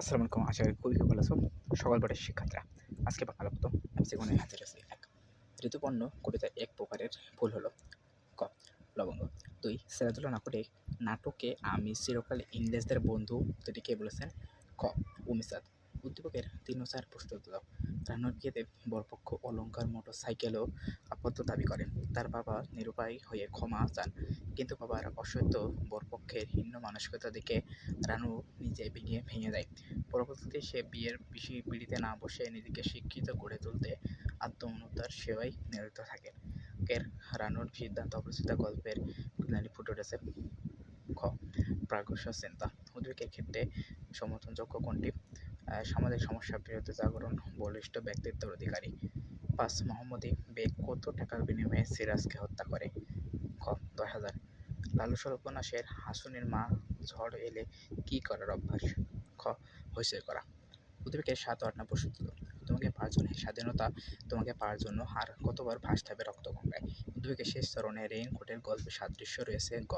আসসালামু আলাইকুম। আশা করি খুবই ভালো আছো। সকাল পাঠের শিক্ষার্থীরা, আজকে বাংলা প্রথম এমসি গণের হাজির আছে। এক, ঋতুপর্ণ কবিতায় এক প্রকারের ফুল হলো। ক, লবঙ্গ। দুই, সিরাজুল্লাহ নাটকে আমি চিরকাল ইংরেজদের বন্ধু দুটি কে বলেছেন? খ, উমিসাদ। উদ্দীপকের ৩ ও ৪ প্রস্তুত দাও। রান্নার বিয়েতে বরপক্ষ অলঙ্কার মোটর সাইকেলও আপত্ত দাবি করেন। তার বাবা নিরুপায় হয়ে ক্ষমা চান, কিন্তু বাবার অসত্য বরপক্ষের হীন মানসিকতা দেখে রানু নিজে ভেঙে ভেঙে দেয়। পরবর্তীতে সে বিয়ের পিঁড়িতে না বসে নিজেকে শিক্ষিত গড়ে তুলতে আত্ম-উন্নতার সেবায় নিয়োজিত থাকেন। এর রানুর সিদ্ধান্ত অপরিচিত গল্পের খুঁটিনাটি ফুটে উঠেছে। খ, প্রাগৈতিহাসিক চিন্তা। উদ্বেগের ক্ষেত্রে সমর্থনযোগ্য কোনটি? সামাজিক সমস্যার বিরুদ্ধে জাগরণ, বলিষ্ঠ ব্যক্তিত্বের অধিকারী। ৫, মোহাম্মদী বেগ কত টাকার বিনিময়ে সিরাজকে হত্যা করে? খ, ১০,০০০। লালসার উপন্যাসের হাসুনের মা ঝড় এলে কী করার অভ্যাস? খ, হইচই করা। উদ্বেগের ৭ ও ৮ নম্বর সূত্র। তোমাকে পাওয়ার জন্য স্বাধীনতা, তোমাকে পাওয়ার জন্য আর কতবার ভাসতে হবে রক্তগঙ্গায়। উদ্বেগের শেষ চরণে রেইনকোটের গল্পে সাদৃশ্য রয়েছে। গ,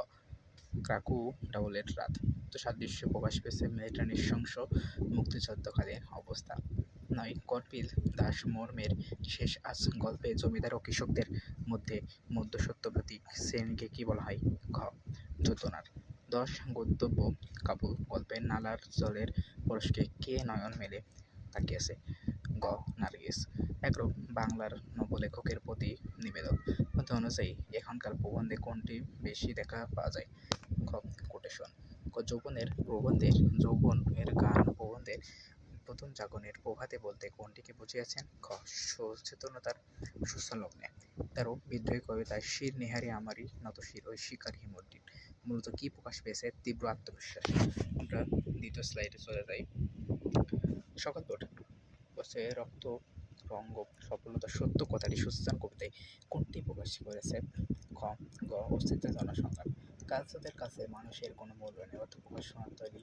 ক্রাকু ডাউলের রাত। তো সাদৃশ্য প্রকাশ পেয়েছে মেয়েটার নৃশংস মুক্তিযুদ্ধকালীন অবস্থা। ৯, কর্পিল দাস মর্মের শেষ আজ গল্পে জমিদার ও কৃষকদের মধ্যে মধ্যস্বত্ববাদী শ্রেণীকে কী বলা হয়? ঘ, যোদ্ধনার। ১০, গন্তব্য কাবুল গল্পে নালার জলের পরশকে কে নয়ন মেলে তাকিয়েছে? গ, নার্গিস। একরূপ বাংলার নবলেখকের প্রতি নিবেদন অনুযায়ী এখানকার প্রবন্ধে কোনটি বেশি দেখা পাওয়া যায়? খ, কোটেশন। ক, যৌবনের গান প্রবন্ধের প্রথম জাগরণের প্রভাতে বলতে কোনটিকে বুঝিয়েছেন? খ, সচেতনতার সুসংলগ্নে। ১৩, বিদ্রোহী কবিতায় শির নেহারি আমারই নত শির ওই শিকার হিমুদ্দিন মূলত কী প্রকাশ পেয়েছে? তীব্র আত্মবিশ্বাস। আমরা দ্বিতীয় স্লাইডে চলে যাই। সকাল পথ বলছে রক্ত রঙ্গ সফলতা সত্য কথাটি সুস্থান কবিতায় কোনটি প্রকাশ করেছে? খ, গ, অস্তিত্বের জনসংগ্রাম। কালচাঁদের কাছে মানুষের কোনো মূল্য নেই, অর্থ প্রকাশ তৈরি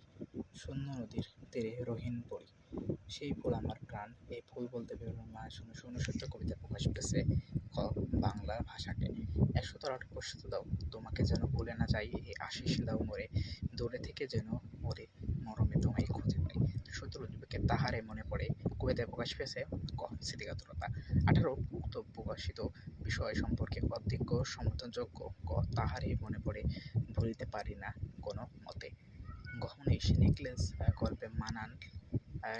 শূন্য নদীর তীরে রহিন পড়ি সেই ফুল আমার প্রাণ। এই ফুল বলতে বিভিন্ন মায়ের শূন্য শূন্য সত্য কবিতা প্রকাশ পেয়েছে। খ, বাংলা ভাষাকে। ১১৮ প্রস্তুত দাও। তোমাকে যেন ভুলে না যাই, এই আশিস দাও মোরে, দূরে থেকে যেন ওরে মরমে তোমায় খুঁজে পাই। ১৭, উদ্বেগের তাহারে মনে পড়ে কবিতায় প্রকাশ পেয়েছে। ক, স্মৃতিকাতরতা। ১৮, উক্ত প্রকাশিত বিষয় সম্পর্কে অধিক সমর্থনযোগ্য। ক, তাহারে মনে পড়ে ভুলিতে পারি না কোনো মতে। গ, ১৯, নেকলেস গল্পে মানান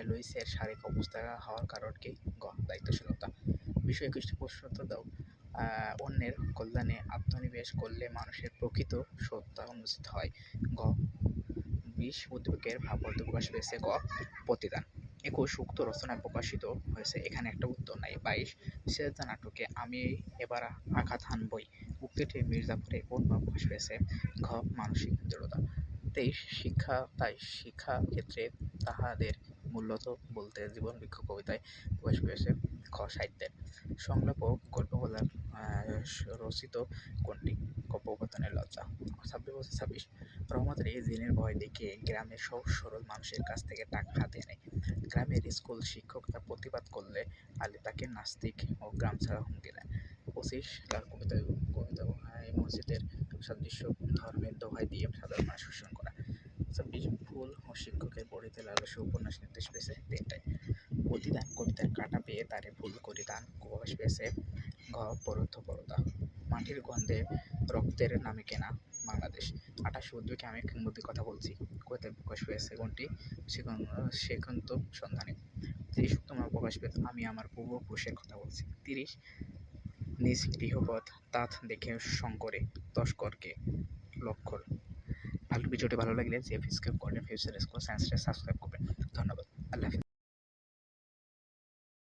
লুইসের শারীরিক অবস্থা হওয়ার কারণ কি? গ, দায়িত্বশীলতা। ২২ প্রশ্নোত্তর দাও। অন্যের কল্যাণে আত্মনিবেশ করলে মানুষের প্রকৃত সত্তা উন্মোচিত হয়। গ, ২০, উদ্বেগের ভাবার্থ প্রকাশ পেয়েছে। গ, প্রতিদান। ২১, উক্ত রচনায় প্রকাশিত হয়েছে। এখানে একটা উত্তর নাই। ২২, সিরাজদা নাটকে আমি এবার আঘাত হানবই উক্তিটি মির্জাপুরে কোনভাবে প্রকাশ পেয়েছে? ঘ, মানসিক দৃঢ়তা। ২৩, শিক্ষা তাই শিক্ষা ক্ষেত্রে তাহাদের মূল্যত বলতে জীবন বৃক্ষ কবিতায় প্রকাশ পেয়েছে। খ, সাহিত্যের সংলাপ ও গল্প বলার রচিত কোনটি? ক, প্রবর্তনের লজ্জা। ২৬, রহমতের এই দিনের ভয় দেখিয়ে গ্রামের সহজ সরল মানুষের কাছ থেকে টাকা হাতিয়ে নেয়। গ্রামের স্কুল শিক্ষক তা প্রতিবাদ করলে আলী তাকে নাস্তিক ও গ্রাম ছাড়া হুমকি দেন। ২৫, কবিতা মসজিদের সাদৃশ্য ধর্মের দোহাই দিয়ে সাধারণ মানুষ শোষণ করা। ২৬, ফুল ও শিক্ষকের পড়িতে লালসা উপন্যাস নির্দেশ পেয়েছে ৩টায়। প্রতিদান কবিতার কাটা পেয়ে তারে ভুল করে দান প্রকাশ পেয়েছে। ঘ, পরোদ্ধপরতা। মাটির গন্ধে রক্তের নামে কেনা বাংলাদেশ। ২৮, উদ্বেগে আমি কিংবদন্তির কথা বলছি কবিতায় প্রকাশ পেয়েছে কোনটি? সেকান্ত সন্ধানে। ৩০, উত্তম প্রকাশ পেয়েছে আমি আমার পূর্বপুরুষের কথা বলছি। ৩০, নিজ গৃহপথ তাঁত দেখে শঙ্করে তস্করকে লক্ষ্য। ভিডিওটি ভালো লাগলে যে ফিজিক্যাল কোঅর্ডিনেট ফিউচার স্কুল সায়েন্সটা সাবস্ক্রাইব করবেন। ধন্যবাদ। আল্লাহ হাফেজ।